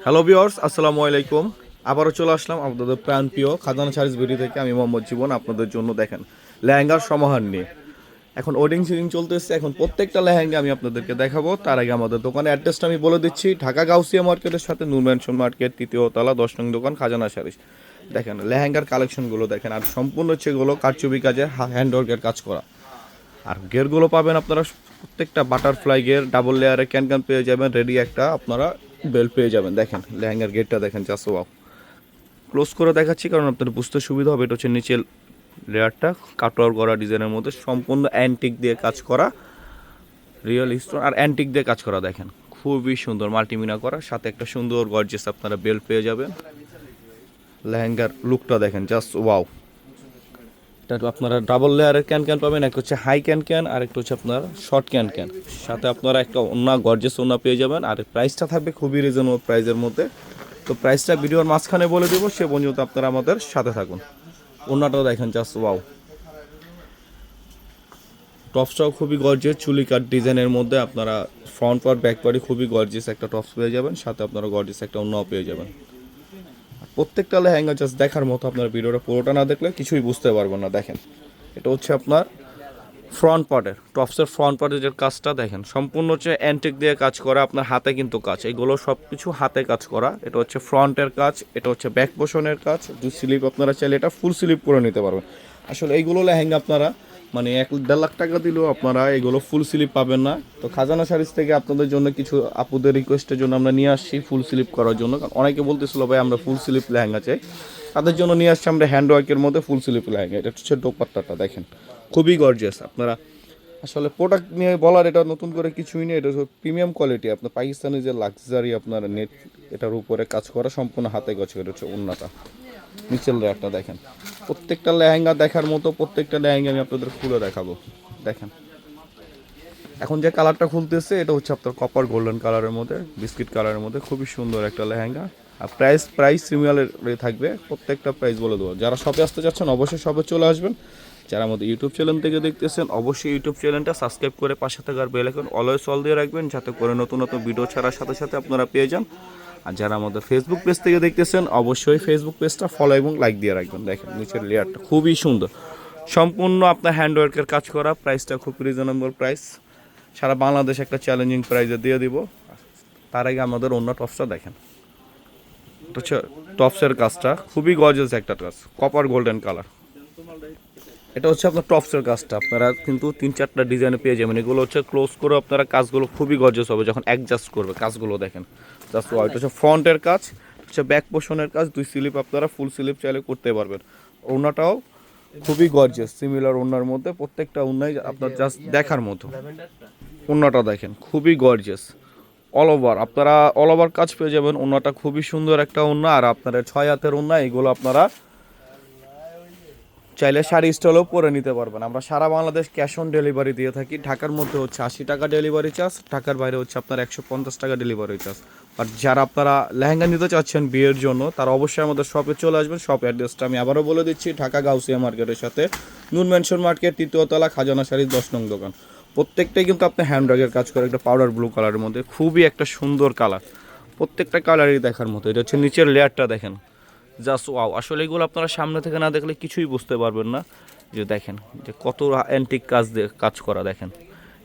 Hello viewers, আসসালামু আলাইকুম। আবারও চলে আসলাম আপনাদের প্রাণপ্রিয় খাজানা শাড়িজ ভিডিও থেকে। আমি মোহাম্মদ জীবন আপনাদের জন্য দেখেন লেহেঙ্গার সমাহার নিয়ে। এখন ওয়েডিং সিজন চলতেছে, এখন প্রত্যেকটা লেহেঙ্গা আমি আপনাদেরকে দেখাবো। তার আগে আমাদের দোকানের অ্যাড্রেসটা আমি বলে দিচ্ছি। ঢাকা গাউসিয়া মার্কেটের সাথে নূর ম্যানশন মার্কেট, তৃতীয় তলা, 10 নং দোকান, খাজানা শাড়িজ। দেখেন লেহেঙ্গার কালেকশনগুলো দেখেন, আর সম্পূর্ণ হচ্ছে এগুলো কারচুপি কাজের হ্যান্ডওয়ার্কের কাজ করা। আর গেরগুলো পাবেন আপনারা প্রত্যেকটা বাটারফ্লাই গের, ডাবল লেয়ারে ক্যান পেয়ে যাবেন, রেডি একটা আপনারা বেল্ট পেয়ে যাবেন। দেখেন লেহেঙ্গার গেটটা দেখেন, জাস্ট ওয়াও। ক্লোজ করে দেখাচ্ছি কারণ আপনাদের বুঝতে সুবিধা হবে। এটা হচ্ছে নিচের লেয়ারটা কাটওয়ার করা ডিজাইনের মধ্যে, সম্পূর্ণ অ্যান্টিক দিয়ে কাজ করা, রিয়েল স্টোন আর অ্যান্টিক দিয়ে কাজ করা। দেখেন খুবই সুন্দর মাল্টিমিনা করা, সাথে একটা সুন্দর গর্জিয়াস আপনারা বেল্ট পেয়ে যাবেন। লেহেঙ্গার লুকটা দেখেন, জাস্ট ওয়াও। এটা আপনারা ডাবল লেয়ারের ক্যান পাবেন, একটা হচ্ছে হাই ক্যান আর একটা হচ্ছে আপনার শর্ট ক্যান। সাথে আপনারা একটা ওন্না, গর্জিয়াস ওন্না পেয়ে যাবেন। আর প্রাইসটা থাকবে খুবই রিজনেবল প্রাইসের মধ্যে। তো প্রাইসটা ভিডিওর মাঝখানে বলে দেবো, সে পর্যন্ত আপনারা আমাদের সাথে থাকুন। ওন্নাটাও দেখেন, জাস্ট ওয়াও। টপসটাও খুবই গর্জিয়াস, চুলি কাট ডিজাইনের মধ্যে আপনারা ফ্রন্ট পার্ট ব্যাক পার্টে খুবই গর্জিয়াস একটা টপস পেয়ে যাবেন। সাথে আপনারা গর্জিয়াস একটা ওন্নাও পেয়ে যাবেন। প্রত্যেকটা লেহেঙ্গা জাস্ট দেখার মতো, আপনার ভিডিওটা পুরোটা না দেখলে কিছুই বুঝতে পারবেন না। দেখেন এটা হচ্ছে আপনার ফ্রন্ট পার্টের, টপসের ফ্রন্ট পার্টের যে কাজটা দেখেন, সম্পূর্ণ হচ্ছে অ্যান্টিক দিয়ে কাজ করা, আপনার হাতে কিন্তু কাজ, এগুলো সব কিছু হাতে কাজ করা। এটা হচ্ছে ফ্রন্টের কাজ, এটা হচ্ছে ব্যাক পোর্শনের কাজ। দুই স্লিপ আপনারা চাইলে এটা ফুল স্লিপ করে নিতে পারবেন। আসলে এইগুলো লেহেঙ্গা আপনারা মানে 1-1.5 লাখ টাকা দিলেও আপনারা এগুলো ফুল স্লিপ পাবেন না। তো খাজানা শাড়িজ থেকে আপনাদের জন্য কিছু আপুদের রিকোয়েস্টের জন্য আমরা নিয়ে আসছি ফুল স্লিপ করার জন্য। কারণ অনেকে বলতেছিল ভাই আমরা ফুল স্লিপ লেহেঙ্গা চাই, তাদের জন্য নিয়ে আসছি আমরা হ্যান্ডওয়ার্কের মধ্যে ফুল স্লিপ লেহেঙ্গা। এটা হচ্ছে দোপাট্টাটা দেখেন, খুবই গর্জিয়াস। আপনারা আসলে প্রোডাক্ট নিয়ে বলার এটা নতুন করে কিছুই নেই, এটা হচ্ছে প্রিমিয়াম কোয়ালিটি। আপনার পাকিস্তানি যে লাক্সারি আপনার নেট, এটার উপরে কাজ করা, সম্পূর্ণ হাতে কাজ করে। হচ্ছে ওন্নাটা, নিচের লেয়ারটা দেখেন। প্রত্যেকটা লেহেঙ্গা দেখার মতো, প্রত্যেকটা লেহেঙ্গা আমি আপনাদের খুলে দেখাবো। দেখেন এখন যে কালারটা খুলতেছে এটা হচ্ছে আপনার কপার গোল্ডেন কালারের মধ্যে, বিস্কিট কালারের মধ্যে, খুবই সুন্দর একটা লেহেঙ্গা। আর প্রাইস সিমিলার থাকবে, প্রত্যেকটা প্রাইস বলে দেবো। যারা শপে আসতে চাচ্ছেন অবশ্যই শপে চলে আসবেন। যারা আমাদের ইউটিউব চ্যানেল থেকে দেখতেছেন অবশ্যই ইউটিউব চ্যানেলটা সাবস্ক্রাইব করে পাশে থাকার বেল আইকন অলওয়েজ অল দিয়ে রাখবেন, যাতে করে নতুন নতুন ভিডিও ছাড়ার সাথে সাথে আপনারা পেয়ে যান। আর যারা আমাদের ফেসবুক পেজ থেকে দেখতেছেন অবশ্যই ফেসবুক পেজটা ফলো এবং লাইক দিয়ে রাখবেন। দেখেন নিচের লেয়ারটা খুবই সুন্দর, সম্পূর্ণ আপনার হ্যান্ডওয়ার্কের কাজ করা। প্রাইসটা খুব রিজনেবল প্রাইস, সারা বাংলাদেশ একটা চ্যালেঞ্জিং প্রাইসে দিয়ে দিব। তার আগে আমাদের অন্য টপসটা দেখেন, এটা হচ্ছে টপসের কাজটা খুবই গর্জিয়াস একটা কাজ, কপার গোল্ডেন কালার। এটা হচ্ছে আপনার টপসের কাজটা, আপনারা কিন্তু 3-4টা ডিজাইনে পেয়ে যাবেন। এগুলো হচ্ছে ক্লোজ করে আপনারা কাজগুলো খুবই গর্জিয়াস হবে যখন অ্যাডজাস্ট করবে কাজগুলো। দেখেন জাস্ট ওয়াও। এটা হচ্ছে ফ্রন্টের কাজ, হচ্ছে ব্যাক পোর্শনের কাজ। দুই স্লিপ আপনারা ফুল স্লিপ চাইলে করতে পারবেন। ওড়নাটাও খুবই গর্জিয়াস, সিমিলার ওড়নার মধ্যে, প্রত্যেকটা ওড়নাই আপনার জাস্ট দেখার মতো। ওড়নাটা দেখেন খুবই গর্জিয়াস, অল ওভার আপনারা অল ওভার কাজ পেয়ে যাবেন। ওড়নাটা খুবই সুন্দর একটা ওড়না। আর আপনারা 6 হাতের ওড়না, এগুলো আপনারা চাইলে শাড়ি স্টলেও পরে নিতে পারবেন। আমরা সারা বাংলাদেশ ক্যাশ অন ডেলিভারি দিয়ে থাকি। ঢাকার মধ্যে হচ্ছে 80 টাকা ডেলিভারি চার্জ, ঢাকার বাইরে হচ্ছে আপনার 150 টাকা ডেলিভারি চার্জ। আর যারা আপনারা লেহেঙ্গা নিতে চাচ্ছেন বিয়ের জন্য, তারা অবশ্যই আমাদের শপে চলে আসবেন। শপ অ্যাড্রেসটা আমি আবারও বলে দিচ্ছি, ঢাকা গাউসিয়া মার্কেটের সাথে নূর ম্যানশন মার্কেট, তৃতীয় তলা, খাজানা শাড়ি, 10 নং দোকান। প্রত্যেকটাই কিন্তু আপনি হ্যান্ডব্যাগের কাজ করে, একটা পাউডার ব্লু কালারের মধ্যে, খুবই একটা সুন্দর কালার। প্রত্যেকটা কালারই দেখার মতো। এটা হচ্ছে নিচের লেয়ারটা দেখেন, জাস্ট ওয়াও। আসলে এগুলো আপনারা সামনে থেকে না দেখলে কিছুই বুঝতে পারবেন না। যে দেখেন যে কত অ্যান্টিক কাজ দিয়ে কাজ করা। দেখেন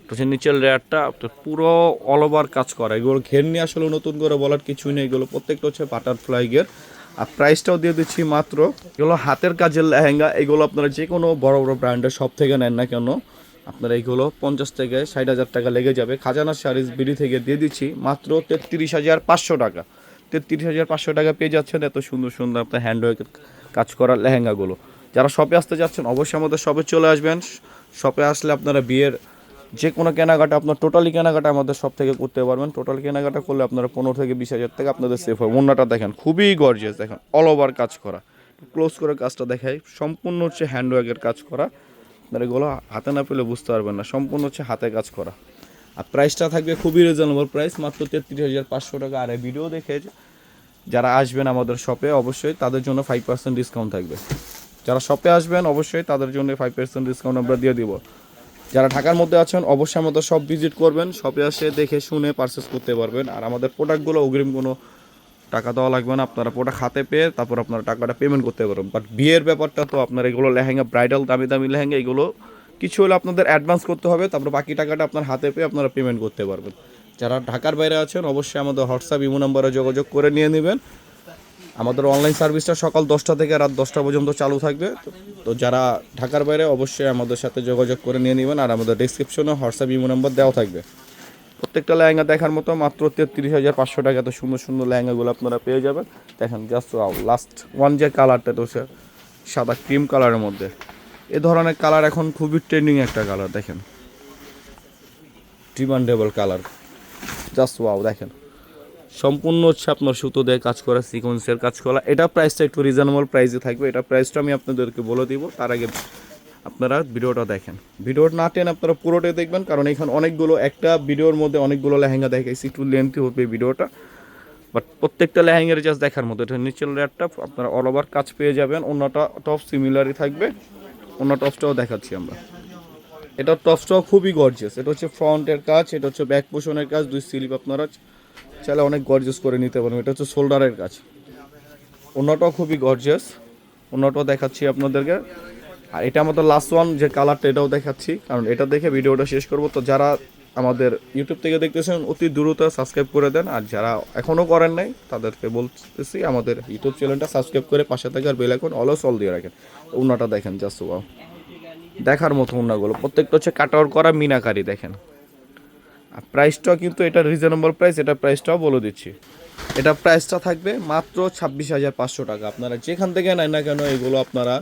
এটা হচ্ছে নিচের লেয়ারটা পুরো অল ওভার কাজ করা। এগুলো ঘের নিয়ে আসলে নতুন করে বলার কিছুই নেই, এগুলো প্রত্যেকটা হচ্ছে বাটারফ্লাই গের। আর প্রাইসটাও দিয়ে দিচ্ছি মাত্র, এগুলো হাতের কাজের লেহেঙ্গা। এগুলো আপনারা যে কোনো বড় বড় ব্র্যান্ডের সব থেকে নেন না কেন, আপনারা এইগুলো 50 থেকে 60 হাজার টাকা লেগে যাবে। খাজানা শাড়িজ বিডি থেকে দিয়ে দিচ্ছি মাত্র 33,500 টাকা। 33,500 টাকা পেয়ে যাচ্ছেন এত সুন্দর সুন্দর আপনার হ্যান্ডওয়ার্কের কাজ করা লেহেঙ্গাগুলো। যারা শপে আসতে যাচ্ছেন অবশ্যই আমাদের শপে চলে আসবেন। শপে আসলে আপনারা বিয়ের যে কোনো কেনাকাটা, আপনার টোটালি কেনাকাটা আমাদের সব থেকে করতে পারবেন। টোটাল কেনাকাটা করলে আপনারা 15 থেকে 20 হাজার টাকা আপনাদের সেফ হয়। ওড়নাটা দেখেন খুবই গর্জিয়াস, দেখেন অল ওভার কাজ করা। ক্লোজ করে কাজটা দেখাই, সম্পূর্ণ হচ্ছে হ্যান্ডওয়ার্কের কাজ করা। আপনারা এগুলো হাতে না পেলে বুঝতে পারবেন না, সম্পূর্ণ হচ্ছে হাতে কাজ করা। আর প্রাইসটা থাকবে খুবই রিজনেবল প্রাইস, মাত্র 33,500 টাকা। আর এই ভিডিও দেখে যারা আসবেন আমাদের শপে অবশ্যই তাদের জন্য 5% ডিসকাউন্ট থাকবে। যারা শপে আসবেন অবশ্যই তাদের জন্য 5% ডিসকাউন্ট আমরা দিয়ে দিব। যারা ঢাকার মধ্যে আছেন অবশ্যই আমাদের সব ভিজিট করবেন, শপে এসে দেখে শুনে পারচেস করতে পারবেন। আর আমাদের প্রোডাক্টগুলো অগ্রিম কোনো টাকা দেওয়া লাগবে না, আপনারা প্রোডাক্ট হাতে পেয়ে তারপর আপনারা টাকাটা পেমেন্ট করতে পারবেন। বাট বিয়ের ব্যাপারটা তো আপনার এগুলো লেহেঙ্গা, ব্রাইডাল দামি দামি লেহেঙ্গা, এগুলো কিছু হলে আপনাদের অ্যাডভান্স করতে হবে, তারপর বাকি টাকাটা আপনার হাতে পেয়ে আপনারা পেমেন্ট করতে পারবেন। যারা ঢাকার বাইরে আছেন অবশ্যই আমাদের হোয়াটসঅ্যাপ ইমো নাম্বারে যোগাযোগ করে নিয়ে নেবেন। আমাদের অনলাইন সার্ভিসটা সকাল 10টা থেকে রাত 10টা পর্যন্ত চালু থাকবে। তো যারা ঢাকার বাইরে অবশ্যই আমাদের সাথে যোগাযোগ করে নিয়ে নেবেন। আর আমাদের ডিসক্রিপশনে হোয়াটসঅ্যাপ ইমো নাম্বার দেওয়া থাকবে। প্রত্যেকটা লেহেঙ্গা দেখার মতো মাত্র 33,500 টাকাতে সুন্দর সুন্দর লেহেঙ্গাগুলো আপনারা পেয়ে যাবেন। দেখেন জাস্ট লাস্ট ওয়ান যে কালারটা তো হচ্ছে সাদা ক্রিম কালারের মধ্যে, এ ধরনের কালার এখন খুবই ট্রেন্ডিং একটা কালার, দেখেন ডিমান্ডেবল কালার, জাস্ট ওয়াও। দেখেন সম্পূর্ণ হচ্ছে আপনার সুতো দিয়ে কাজ করা, সিকোয়েন্সের কাজ করা। এটা প্রাইসটা একটু রিজনেবল প্রাইসে থাকবে, এটা প্রাইসটা আমি আপনাদেরকে বলে দিব। তার আগে আপনারা ভিডিওটা দেখেন, ভিডিওটা না টেন আপনারা পুরোটাই দেখবেন, কারণ এখানে অনেকগুলো, একটা ভিডিওর মধ্যে অনেকগুলো লেহেঙ্গা দেখাইছি, একটু লেন্থি হবে ভিডিওটা। বাট প্রত্যেকটা লেহেঙ্গার জাস্ট দেখার মতো। এটা নিচের লেয়ারটা আপনারা অল ওভার কাজ পেয়ে যাবেন, অন্যটা টপ সিমিলারই থাকবে, অন্য টপসটাও দেখাচ্ছি আমরা। এটা টপসটাও খুবই গর্জিয়াস, এটা হচ্ছে ফ্রন্টের কাজ, এটা হচ্ছে ব্যাক পোষণের কাজ, দুই স্লিপ আপনারা চাইলে অনেক গর্জিয়াস করে নিতে পারবেন। এটা হচ্ছে শোল্ডারের কাজ, অন্যটাও খুবই গর্জিয়াস, অন্যটাও দেখাচ্ছি আপনাদেরকে। আর এটা আমাদের লাস্ট ওয়ান যে কালারটা, এটাও দেখাচ্ছি, কারণ এটা দেখে ভিডিওটা শেষ করব। তো যারা আমাদের ইউটিউব থেকে দেখতেছেন অতি দ্রুত সাবস্ক্রাইব করে দেন, আর যারা এখনও করেন নাই তাদেরকে বলতেছি আমাদের ইউটিউব চ্যানেলটা সাবস্ক্রাইব করে পাশে থাকার বেল আইকন অলওয়েজ অল দিয়ে রাখেন। ওনাটা দেখেন জাস্ট ওয়াও, দেখার মতো ওনাগুলো প্রত্যেকটা হচ্ছে কাটার করা মিনাকারি, দেখেন। আর প্রাইসটাও কিন্তু এটা রিজনেবল প্রাইস, এটা প্রাইসটাও বলে দিচ্ছি। এটা প্রাইসটা থাকবে মাত্র 26,500 টাকা। আপনারা যেখান থেকে নেন না কেন এগুলো আপনারা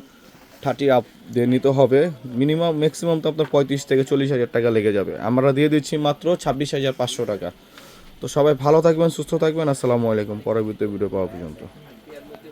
30 আপ দিয়ে নিতে হবে, মিনিমাম ম্যাক্সিমাম তো আপনার 35 থেকে 40,000 টাকা লেগে যাবে। আমরা দিয়ে দিচ্ছি মাত্র 26,500 টাকা। তো সবাই ভালো থাকবেন, সুস্থ থাকবেন, আসসালামু আলাইকুম। পরবর্তী ভিডিও পাওয়া পর্যন্ত।